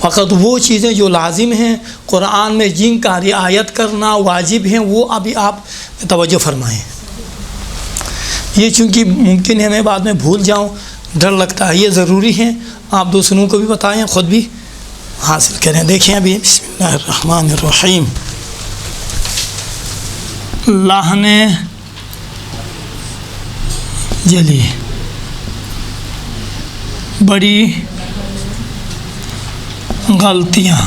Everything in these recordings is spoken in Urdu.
فقط وہ چیزیں جو لازم ہیں قرآن میں جن کا رعایت کرنا واجب ہیں وہ ابھی آپ توجہ فرمائیں. یہ چونکہ ممکن ہے میں بعد میں بھول جاؤں، ڈر لگتا ہے، یہ ضروری ہے آپ دوسروں کو بھی بتائیں، خود بھی حاصل کریں. دیکھیں ابھی بسم اللہ الرحمن الرحیم. لحن جلی، بڑی غلطیاں،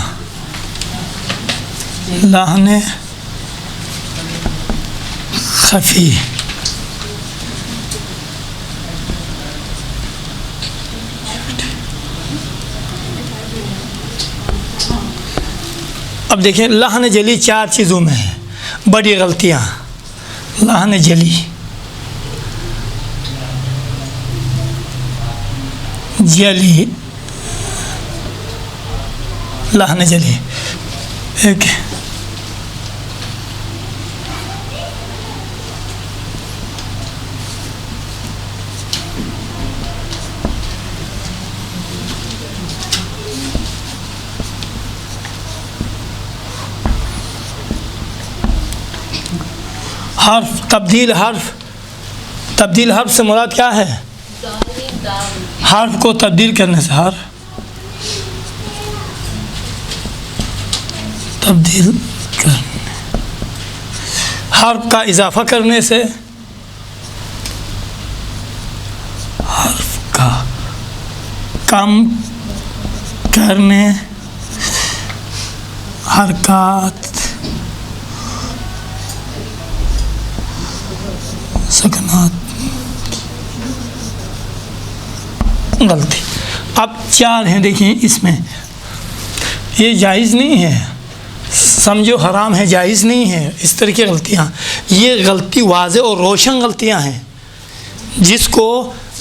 لحن خفی، اب دیکھیں لحن جلی 4 چیزوں میں ہے. بڑی غلطیاں، لحن جلی، جلی، لحن جلی. ایک حرف تبدیل، تبدیل حرف سے مراد کیا ہے؟ حرف کو تبدیل کرنے سے، حرف تبدیل کرنے، حرف کا اضافہ کرنے سے، حرف کا کم کرنے، حرکات سکنات، غلطی. اب 4 ہیں دیکھیں اس میں، یہ جائز نہیں ہے، سمجھو حرام ہے، جائز نہیں ہے اس طرح کی غلطیاں. یہ غلطی واضح اور روشن غلطیاں ہیں جس کو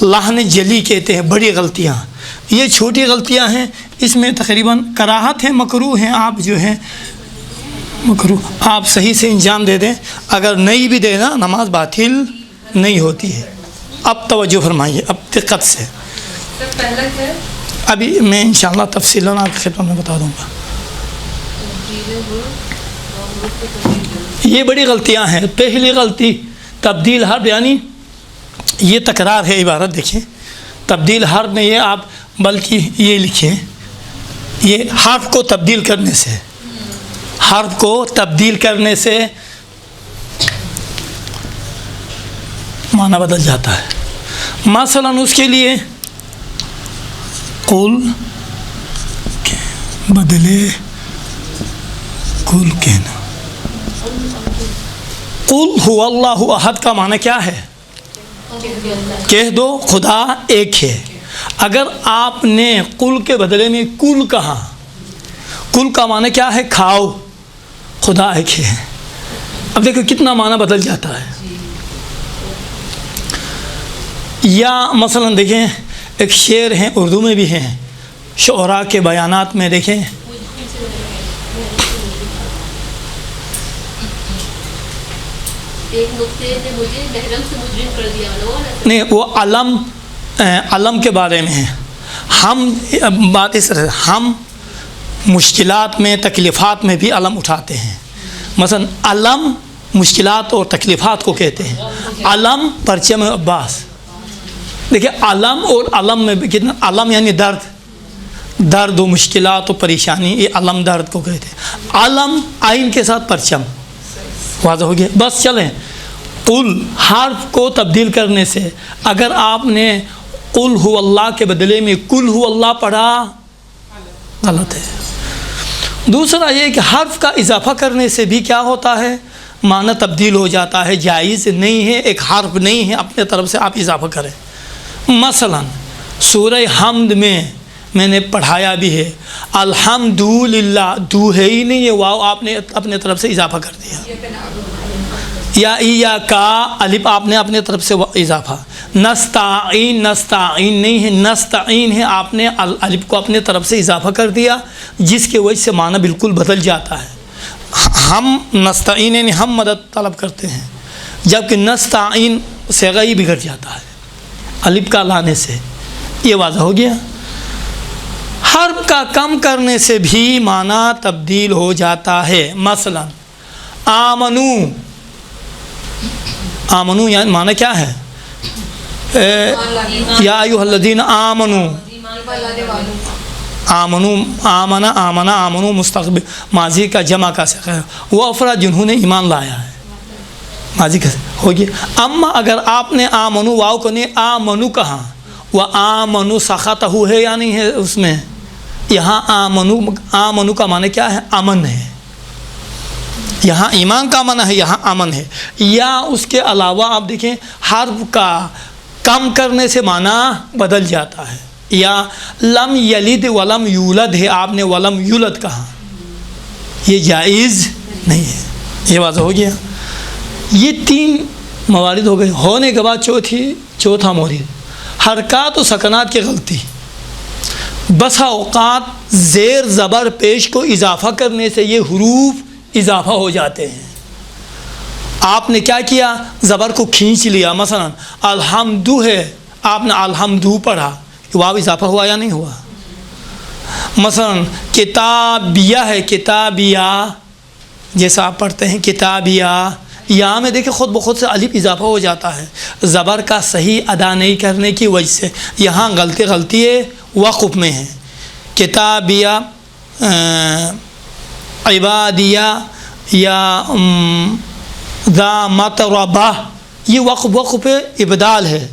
لحن جلی کہتے ہیں، بڑی غلطیاں. یہ چھوٹی غلطیاں ہیں، اس میں تقریباً کراہت ہے، مکروہ ہیں. آپ جو ہے مکروہ آپ صحیح سے انجام دے دیں، اگر نہیں بھی دے نا نماز باطل نہیں ہوتی ہے. اب توجہ فرمائیے، اب دقت سے. ابھی میں انشاءاللہ تفصیلاً آپ کی خدمت میں بتا دوں گا. یہ بڑی غلطیاں ہیں. پہلی غلطی تبدیل حرف، یعنی یہ تکرار ہے عبارت. دیکھیں تبدیل حرف میں یہ آپ بلکہ یہ لکھیں، یہ حرف کو تبدیل کرنے سے، حرف کو تبدیل کرنے سے معنی بدل جاتا ہے. مثلا اس کے لیے قل کے بدلے کل کہنا. قل هو اللہ احد کا معنی کیا ہے؟ کہہ دو خدا ایک ہے. اگر آپ نے قل کے بدلے میں کل کہا، کل کا معنی کیا ہے؟ کھاؤ، خدا ایک ہے. اب دیکھو کتنا معنی بدل جاتا ہے. یا مثلا دیکھیں ایک شعر ہیں، اردو میں بھی ہیں، شعراء کے بیانات میں دیکھیں، نہیں وہ علم کے بارے میں ہے. ہم بات اس طرح، ہم مشکلات میں تکلیفات میں بھی علم اٹھاتے ہیں. مثلا علم مشکلات اور تکلیفات کو کہتے ہیں. علم پرچم عباس. دیکھیں علم اور علم میں بھی کتنا، علم یعنی درد و مشکلات و پریشانی، یہ علم درد کو کہتے ہیں. علم عین کے ساتھ پرچم. واضح ہو گیا؟ بس چلیں. قل حرف کو تبدیل کرنے سے، اگر آپ نے قل هو اللہ کے بدلے میں کل هو اللہ پڑھا، غلط ہے. دوسرا یہ کہ حرف کا اضافہ کرنے سے بھی کیا ہوتا ہے؟ معنی تبدیل ہو جاتا ہے. جائز نہیں ہے، ایک حرف نہیں ہے اپنے طرف سے آپ اضافہ کریں. مثلا سورہ حمد میں نے پڑھایا بھی ہے الحمدللہ، دو ہے ہی نہیں ہے، واو آپ نے اپنے طرف سے اضافہ کر دیا. یا کا الف آپ نے اپنے طرف سے اضافہ. نستعین، نستعین نہیں ہے، نستعین ہے، آپ نے الف کو اپنے طرف سے اضافہ کر دیا، جس کی وجہ سے معنی بالکل بدل جاتا ہے. ہم نستعین یعنی ہم مدد طلب کرتے ہیں، جبکہ نستعین صیغہ ہی بگڑ جاتا ہے الف کا لانے سے. یہ واضح ہو گیا. حرف کا کم کرنے سے بھی معنی تبدیل ہو جاتا ہے. مثلا آمنو، آمنو یعنی معنی کیا ہے؟ یا ایھا الذین آمنو، آمنو آمنا آمنا آمنو مستقبل ماضی کا جمع کا صیغہ ہے، وہ افراد جنہوں نے ایمان لایا ہے، ماضی کا ہوگی. اما اگر آپ نے آمنو واو کو نہیں آمنو کہا، وہ آمنو سخطہ ہے یا نہیں ہے اس میں؟ یہاں آمنو، آمنو کا معنی کیا ہے؟ امن ہے. یہاں ایمان کا معنی ہے، یہاں امن ہے. یا اس کے علاوہ آپ دیکھیں حرف کا کم کرنے سے معنی بدل جاتا ہے. یا لم یلد ولم یولد ہے، آپ نے ولم یولد کہا، یہ جائز نہیں ہے. یہ واضح ہو گیا. یہ تین موارد ہو گئے. ہونے کے بعد چوتھا مورد حرکات و سکنات کی غلطی. بسا اوقات زیر زبر پیش کو اضافہ کرنے سے یہ حروف اضافہ ہو جاتے ہیں. آپ نے کیا کیا؟ زبر کو کھینچ لیا. مثلا الحمدو ہے، آپ نے الحمدو پڑھا، واو اضافہ ہوا یا نہیں ہوا؟ مثلا کتابیہ ہے، کتابیہ جیسا آپ پڑھتے ہیں کتابیہ، یہاں میں دیکھیں خود بخود سے الف اضافہ ہو جاتا ہے زبر کا صحیح ادا نہیں کرنے کی وجہ سے. یہاں غلطی وقف میں ہے. کتابیہ، عبادیہ یا ذا متربہ، یہ وقف ابدال ہے.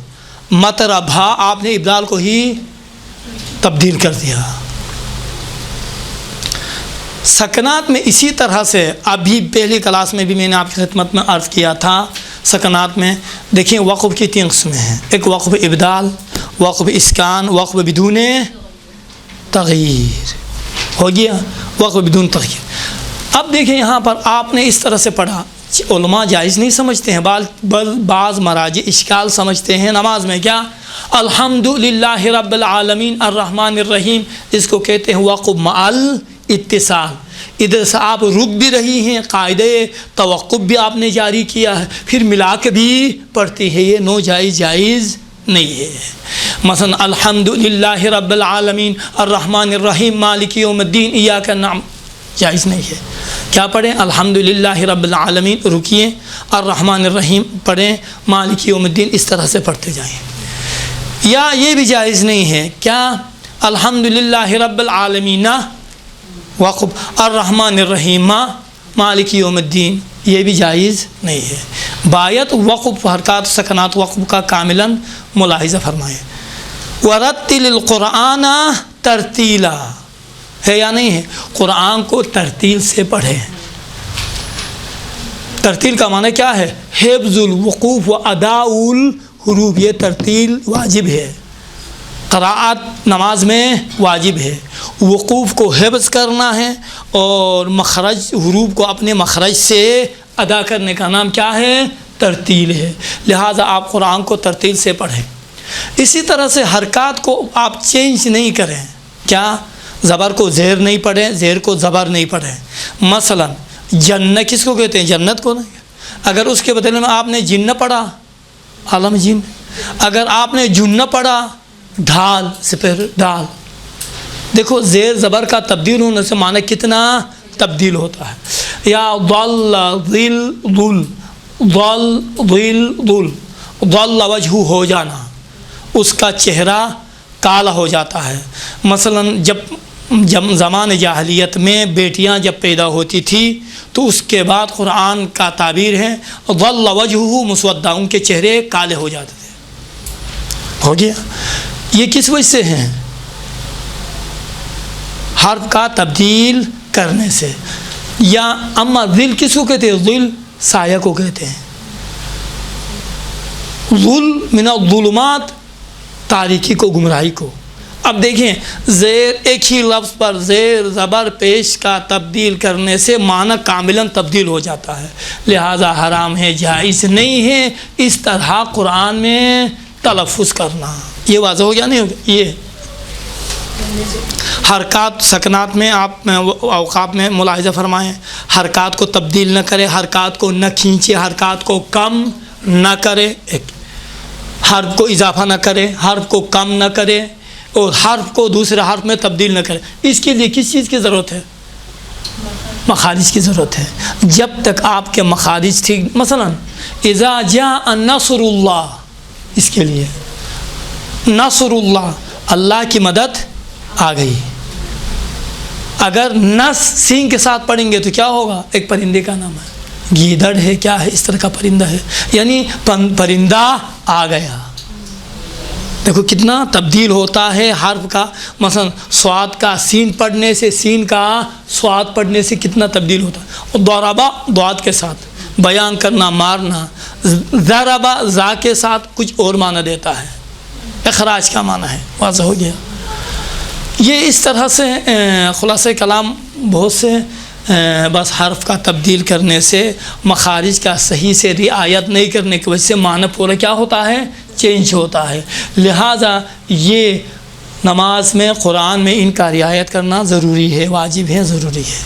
متربہ آپ نے ابدال کو ہی تبدیل کر دیا. سکنات میں اسی طرح سے ابھی پہلی کلاس میں بھی میں نے آپ کی خدمت میں عرض کیا تھا. سکنات میں دیکھیں وقف کی 3 قسمیں ہیں. ایک وقف ابدال، وقف اسکان، وقف بدون تغییر. ہو گیا وقف بدون تغییر. اب دیکھیں یہاں پر آپ نے اس طرح سے پڑھا، علماء جائز نہیں سمجھتے ہیں، بعض مراجع اشکال سمجھتے ہیں نماز میں. کیا؟ الحمدللہ رب العالمین الرحمن الرحیم، اس کو کہتے ہیں وقف مع اتصال. ادھر سے آپ رک بھی رہی ہیں، قاعدہ توقف بھی آپ نے جاری کیا ہے، پھر ملا کے بھی پڑھتی ہے. یہ جائز نہیں ہے. مثلا الحمدللہ رب العالمین الرحمن الرحیم مالک یوم الدین ایاک نعبد، جائز نہیں ہے. کیا پڑھیں؟ الحمدللہ رب العالمین رکیے، الرحمن الرحیم پڑھیں، مالک یوم الدین اس طرح سے پڑھتے جائیں. یا یہ بھی جائز نہیں ہے. کیا؟ الحمدللہ رب العالمین وقف الرحمن الرحیم مالک یوم الدین، یہ بھی جائز نہیں ہے. باید وقف حرکات سکنات وقف کا کاملاً ملاحظہ فرمائیں. ورتل القرآن ترتیلا ہے یا نہیں ہے؟ قرآن کو ترتیل سے پڑھیں. ترتیل کا معنی کیا ہے؟ حفظ الوقوف و اداء الحروف. یہ ترتیل واجب ہے، قراءت نماز میں واجب ہے. وقوف کو حفظ کرنا ہے اور مخرج حروف کو اپنے مخرج سے ادا کرنے کا نام کیا ہے؟ ترتیل ہے. لہٰذا آپ قرآن کو ترتیل سے پڑھیں. اسی طرح سے حرکات کو آپ چینج نہیں کریں. کیا؟ زبر کو زیر نہیں پڑھیں، زیر کو زبر نہیں پڑھیں. مثلا جنت کس کو کہتے ہیں؟ جنت کو نہیں. اگر اس کے بدلے میں آپ نے جن پڑھا، عالم جن. اگر آپ نے جن پڑھا، ڈھال سے پھر ڈال. دیکھو زیر زبر کا تبدیل ہونے سے معنی کتنا تبدیل ہوتا ہے. یا ضل ذل ذل، ضل ذل ذل، ضل وجہ ہو جانا، اس کا چہرہ کالا ہو جاتا ہے. مثلا جب زمان جاہلیت میں بیٹیاں جب پیدا ہوتی تھی تو اس کے بعد قرآن کا تعبیر ہے ظل وجہہ مسودہ، ان کے چہرے کالے ہو جاتے تھے. ہو گیا. یہ کس وجہ سے ہیں؟ حرف کا تبدیل کرنے سے. یا اما ذل کس کو کہتے ہیں؟ ذل سایہ کو کہتے ہیں. ذل من الظلمات، تاریکی کو، گمراہی کو. اب دیکھیں زیر ایک ہی لفظ پر زیر زبر پیش کا تبدیل کرنے سے معنی کاملاً تبدیل ہو جاتا ہے. لہذا حرام ہے، جائز نہیں ہے اس طرح قرآن میں تلفظ کرنا. یہ واضح ہو گیا نہیں ہو گیا؟ یہ حرکات سکنات میں آپ اوقات میں ملاحظہ فرمائیں. حرکات کو تبدیل نہ کرے، حرکات کو نہ کھینچے، حرکات کو کم نہ کرے، حرف کو اضافہ نہ کرے، حرف کو کم نہ کرے. اور حرف کو دوسرے حرف میں تبدیل نہ کرے. اس کے لیے کس چیز کی ضرورت ہے؟ مخارج کی ضرورت ہے. جب تک آپ کے مخارج ٹھیک، مثلا اذا جاء نصر اللہ، اس کے لیے نصر اللہ، اللہ کی مدد آ گئی. اگر نس سین کے ساتھ پڑھیں گے تو کیا ہوگا؟ ایک پرندے کا نام ہے، گیدڑ ہے، کیا ہے، اس طرح کا پرندہ ہے، یعنی پرندہ آ گیا. دیکھو کتنا تبدیل ہوتا ہے حرف کا. مثلا سواد کا سین پڑھنے سے، سین کا سواد پڑھنے سے کتنا تبدیل ہوتا ہے. اور ضربہ ضاد کے ساتھ بیان کرنا، مارنا. ضربہ زا کے ساتھ کچھ اور معنی دیتا ہے، اخراج کا معنی ہے. واضح ہو گیا. یہ اس طرح سے خلاصہ کلام بہت سے بس حرف کا تبدیل کرنے سے، مخارج کا صحیح سے رعایت نہیں کرنے کی وجہ سے معنی پورا کیا ہوتا ہے؟ چینج ہوتا ہے. لہٰذا یہ نماز میں، قرآن میں ان کا رعایت کرنا ضروری ہے، واجب ہے، ضروری ہے.